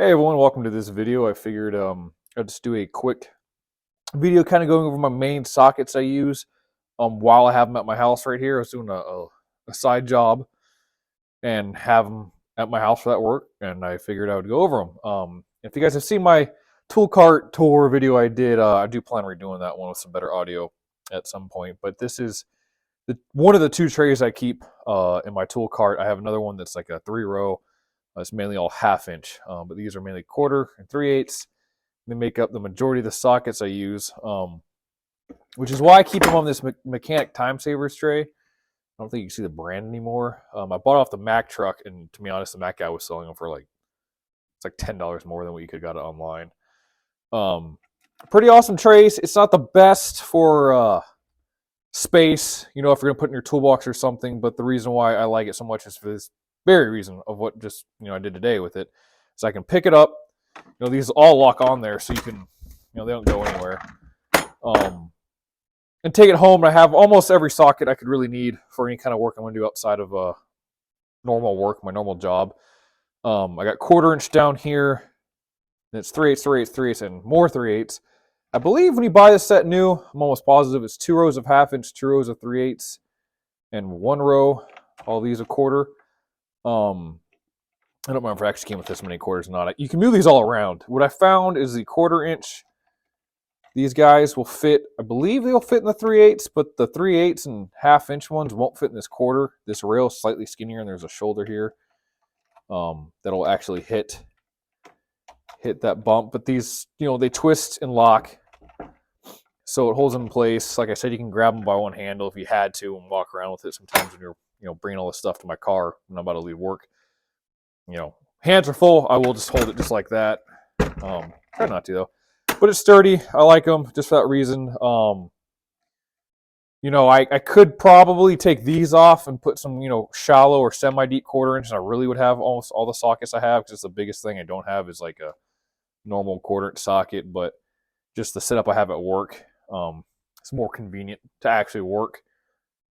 Hey everyone, welcome to this video. I figured I'd just do a quick video kind of going over my main sockets I use while I have them at my house right here. I was doing a side job and have them at my house for that work, and I figured I would go over them. If you guys have seen my tool cart tour video I did, I do plan on redoing that one with some better audio at some point. But this is one of the two trays I keep in my tool cart. I have another one that's like a 3-row. It's mainly all 1/2 inch, but these are mainly 1/4 and 3/8. They make up the majority of the sockets I use, which is why I keep them on this mechanic time savers tray. I don't think you can see the brand anymore. I bought off the Mac truck, and to be honest, the Mac guy was selling them for it's like $10 more than what you could have got it online. Pretty awesome trays. It's not the best for space, if you're gonna put in your toolbox or something. But the reason why I like it so much is for this very reason of what just I did today with it. So I can pick it up. These all lock on there, so you can they don't go anywhere. And take it home. I have almost every socket I could really need for any kind of work I'm going to do outside of normal work, my normal job. I got 1/4 inch down here. And it's 3/8, 3/8, 3/8, and more 3/8. I believe when you buy this set new, I'm almost positive it's 2 rows of 1/2 inch, 2 rows of 3/8, and 1 row. All these a 1/4. I don't remember if it actually came with this many quarters or not. You can move these all around. What I found is the 1/4 inch, these guys will fit, I believe they'll fit in the 3/8, but the 3/8 and 1/2 inch ones won't fit in this 1/4. This rail is slightly skinnier, and there's a shoulder here that'll actually hit that bump. But these, they twist and lock, so it holds them in place. Like I said, you can grab them by one handle if you had to and walk around with it sometimes when you're bringing all this stuff to my car when I'm about to leave work. Hands are full, I will just hold it just like that. Try not to though, but it's sturdy. I like them just for that reason. I could probably take these off and put some, shallow or semi-deep 1/4 inch, and I really would have almost all the sockets I have, because it's the biggest thing I don't have is like a normal 1/4 inch socket. But just the setup I have at work, it's more convenient to actually work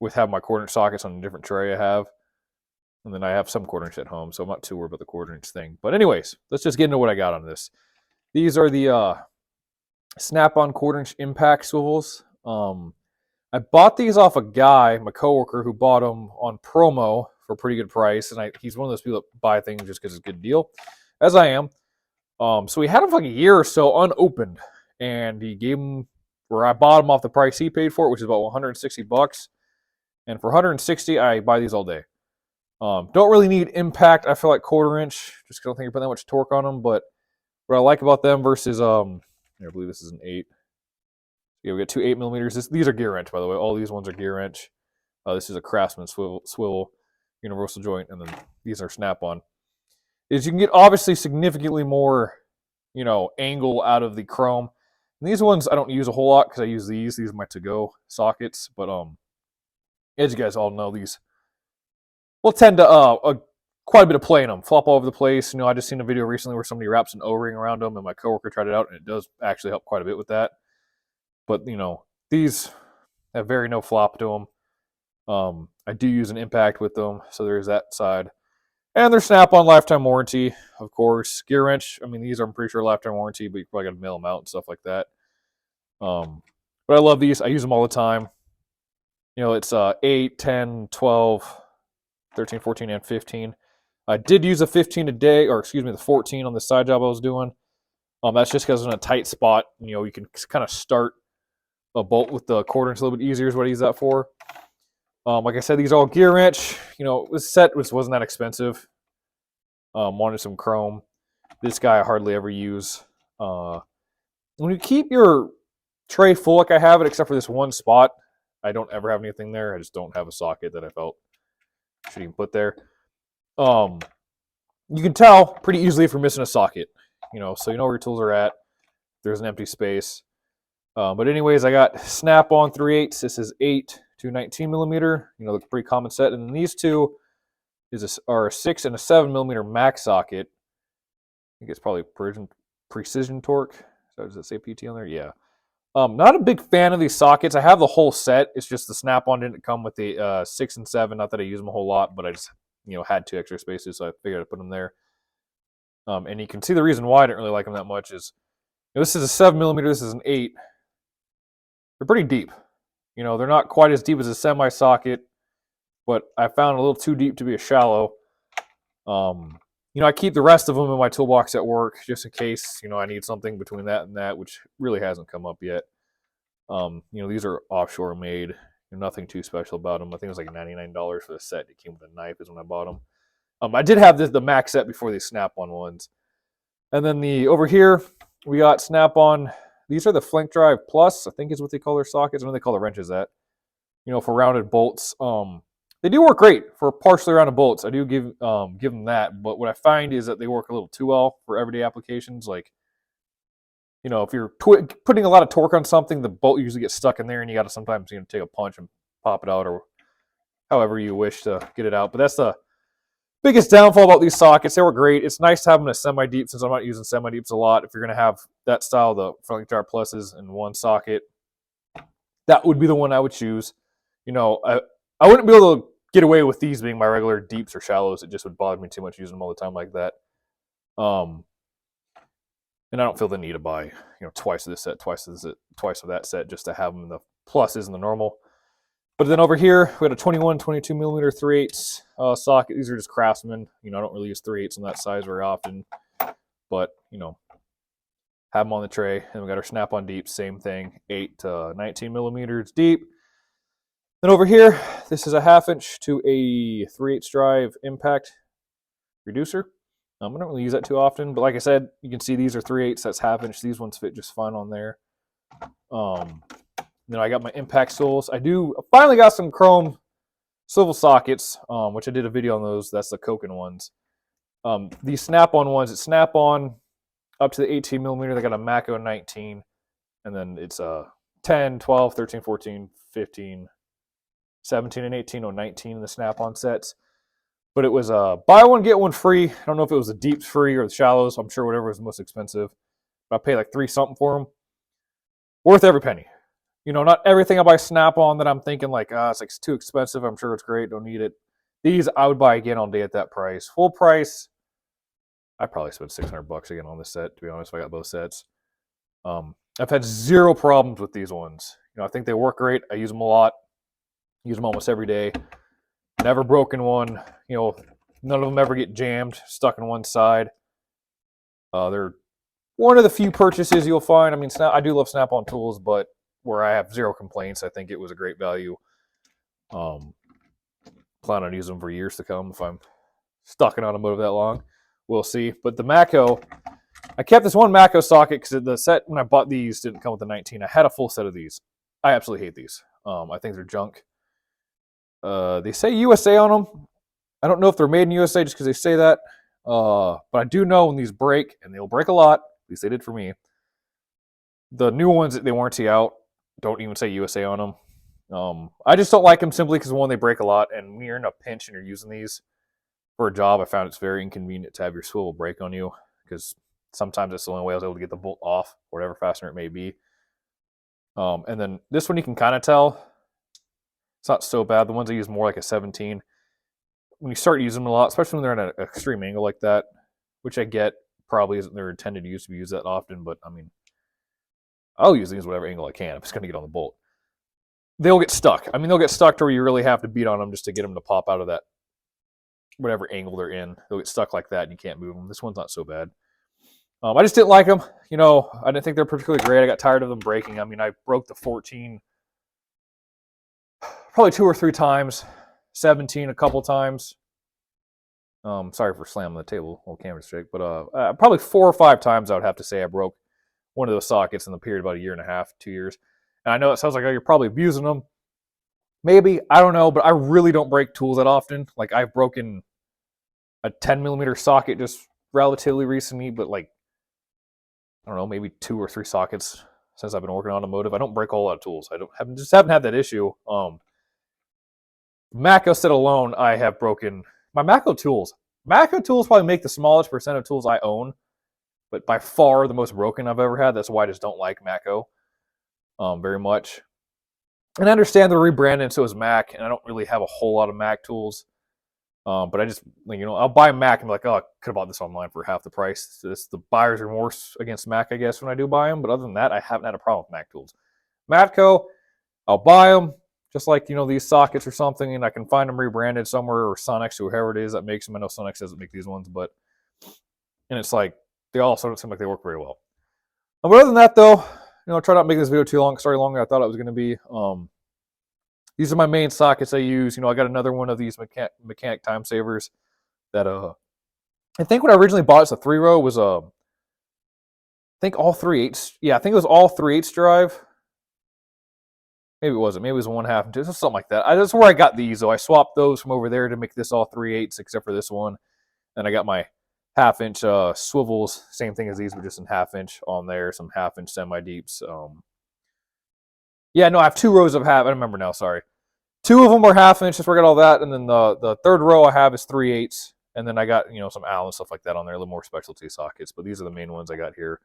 with having my 1/4 inch sockets on a different tray I have. And then I have some 1/4 inch at home, so I'm not too worried about the 1/4 inch thing. But anyways, let's just get into what I got on this. These are the snap-on 1/4 inch impact swivels. I bought these off a guy, my coworker, who bought them on promo for a pretty good price. And he's one of those people that buy things just because it's a good deal, as I am. So he had them for like a year or so unopened, and he gave them, where I bought them off the price he paid for it, which is about $160. And for $160, I buy these all day. Don't really need impact. I feel like 1/4 inch, just because I don't think you're putting that much torque on them. But what I like about them versus, I believe this is an 8. Yeah, we got two 8mm. These are gear wrench, by the way. All these ones are gear wrench. This is a Craftsman swivel, universal joint, and then these are snap-on. Is you can get obviously significantly more, angle out of the chrome. And these ones I don't use a whole lot because I use these. These are my to-go sockets. But as you guys all know, these will tend to quite a bit of play in them, flop all over the place. I just seen a video recently where somebody wraps an O-ring around them, and my coworker tried it out, and it does actually help quite a bit with that. But these have very no flop to them. I do use an impact with them, so there's that side. And they're snap-on lifetime warranty, of course. Gear wrench, these are, I'm pretty sure, lifetime warranty, but you probably got to mail them out and stuff like that. But I love these. I use them all the time. It's 8, 10, 12, 13, 14, and 15. I did use a 15 today, or excuse me, the 14 on the side job I was doing. That's just because in a tight spot, you can kind of start a bolt with the 1/4 inch a little bit easier is what I use that for. Like I said, these are all gear wrench. This set wasn't that expensive. Wanted some chrome. This guy I hardly ever use. When you keep your tray full like I have it, except for this one spot, I don't ever have anything there. I just don't have a socket that I felt should even put there. You can tell pretty easily if you're missing a socket. So you know where your tools are at. There's an empty space. But anyways, I got snap-on 3/8. This is 8 to 19mm. The pretty common set. And then these two are a 6 and a 7mm Mac socket. I think it's probably precision torque. So does it say PT on there? Yeah. Not a big fan of these sockets. I have the whole set. It's just the snap-on didn't come with the 6 and 7. Not that I use them a whole lot, but I just had 2 extra spaces, so I figured I'd put them there. And you can see the reason why I didn't really like them that much is, this is a 7mm, this is an 8. They're pretty deep. They're not quite as deep as a semi-socket, but I found a little too deep to be a shallow. I keep the rest of them in my toolbox at work just in case, I need something between that and that, which really hasn't come up yet. These are offshore made. Nothing too special about them. I think it was like $99 for the set. It came with a knife is when I bought them. I did have the Mac set before the Snap-on ones. And then over here, we got Snap-on. These are the Flink Drive Plus, I think is what they call their sockets. I know they call the wrenches that. For rounded bolts. They do work great for partially rounded bolts. I do give them that. But what I find is that they work a little too well for everyday applications. Like, if you're putting a lot of torque on something, the bolt usually gets stuck in there, and you got to sometimes take a punch and pop it out, or however you wish to get it out. But that's the biggest downfall about these sockets. They were great. It's nice to have them in a semi-deep, since I'm not using semi-deeps a lot. If you're going to have that style, the Flink Drive Pluses in one socket, that would be the one I would choose. I wouldn't be able to get away with these being my regular deeps or shallows. It just would bother me too much using them all the time like that. And I don't feel the need to buy, twice of this set, twice of that set, just to have them in the pluses and the normal. But then over here, we got a 21, 22mm 3/8 socket. These are just Craftsman. I don't really use 3/8 on that size very often. But, have them on the tray. And we got our Snap-on deep, same thing, 8 to 19mm deep. Then over here, this is a 1/2" to a 3/8 drive impact reducer. I don't really use that too often, but like I said, you can see these are 3/8. That's 1/2". These ones fit just fine on there. Then I got my impact soles. I finally got some chrome swivel sockets, which I did a video on those. That's the Koken ones. These Snap-on ones, it's Snap-on up to the 18mm. They got a Matco 19, and then it's 10, 12, 13, 14, 15, 17, and 18, or 19 in the Snap-on sets. But it was buy one, get one free. I don't know if it was the deeps free or the shallows. I'm sure whatever was most expensive. But I paid like $3 something for them. Worth every penny. Not everything I buy Snap-on that I'm thinking like, it's like too expensive. I'm sure it's great. Don't need it. These I would buy again all day at that price. Full price, I'd probably spend $600 again on this set, to be honest, if I got both sets. I've had zero problems with these ones. I think they work great. I use them a lot. Use them almost every day. Never broken one. None of them ever get jammed, stuck in one side. They're one of the few purchases you'll find. I mean, I do love Snap-on tools, but where I have zero complaints, I think it was a great value. Plan on using them for years to come if I'm stuck in automotive that long. We'll see. But the Matco, I kept this one Matco socket because the set when I bought these didn't come with the 19. I had a full set of these. I absolutely hate these. I think they're junk. They say USA on them. I don't know if they're made in USA just because they say that. But I do know when these break, and they'll break a lot, at least they did for me. The new ones that they warranty out don't even say USA on them. I just don't like them simply because, one, they break a lot, and when you're in a pinch and you're using these for a job, I found it's very inconvenient to have your swivel break on you, because sometimes that's the only way I was able to get the bolt off, whatever fastener it may be. And then this one you can kind of tell. It's not so bad. The ones I use more like a 17. When you start using them a lot, especially when they're at an extreme angle like that, which I get probably isn't their intended use to be used that often, but I mean, I'll use these whatever angle I can if it's going to get on the bolt. They'll get stuck. I mean, they'll get stuck to where you really have to beat on them just to get them to pop out of that whatever angle they're in. They'll get stuck like that and you can't move them. This one's not so bad. I just didn't like them. I didn't think they're particularly great. I got tired of them breaking. I mean, I broke the 14 probably 2 or 3 times, 17 a couple times. Sorry for slamming the table, old camera shake, but probably 4 or 5 times I would have to say I broke one of those sockets in the period about 1.5 years, 2 years. And I know it sounds like, oh, you're probably abusing them. Maybe, I don't know, but I really don't break tools that often. Like, I've broken a 10mm socket just relatively recently, but like, I don't know, maybe 2 or 3 sockets since I've been working on automotive. I don't break a whole lot of tools. I just haven't had that issue. Matco set alone, I have broken my Matco tools. Matco tools probably make the smallest percent of tools I own, but by far the most broken I've ever had. That's why I just don't like Matco very much. And I understand they're rebranding, so is Mac, and I don't really have a whole lot of Mac tools. But I just, I'll buy Mac and be like, oh, I could have bought this online for half the price. It's the buyer's remorse against Mac, I guess, when I do buy them. But other than that, I haven't had a problem with Mac tools. Matco, I'll buy them, just like, these sockets or something, and I can find them rebranded somewhere, or Sonex, or whoever it is that makes them. I know Sonex doesn't make these ones, and it's like, they also don't seem like they work very well. But other than that, though, try not to make this video too long, sorry, longer than I thought it was going to be. These are my main sockets I use. I got another one of these mechanic time savers that I think when I originally bought it, a 3-row was I think all 3/8. Yeah, I think it was all 3/8 drive. Maybe it wasn't. Maybe it was 1/2 and 2, something like that. That's where I got these though. I swapped those from over there to make this all 3/8 except for this one. And I got my 1/2-inch swivels, same thing as these, but just in 1/2-inch on there. Some 1/2-inch semi-deeps. Yeah, no, I have 2 rows of half. I don't remember now. Sorry, 2 of them are 1/2-inch. Just forget all that. And then the third row I have is 3/8. And then I got some Allen stuff like that on there, a little more specialty sockets. But these are the main ones I got here.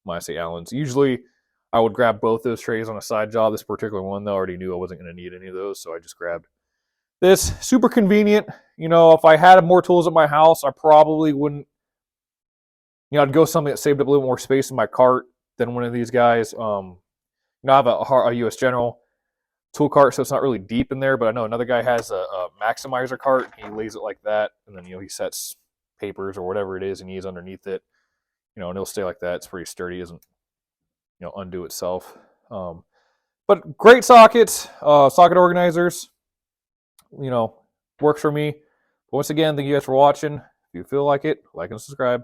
When I say Allens, usually I would grab both those trays on a side job. This particular one, though, I already knew I wasn't going to need any of those, so I just grabbed this. Super convenient. If I had more tools at my house, I probably wouldn't. I'd go something that saved up a little more space in my cart than one of these guys. I have a US General tool cart, so it's not really deep in there, but I know another guy has a maximizer cart. He lays it like that, and then he sets papers or whatever it is he needs underneath it, and it'll stay like that. It's pretty sturdy, isn't undo itself. But great sockets, socket organizers, works for me. But once again, thank you guys for watching. If you feel like it, like and subscribe.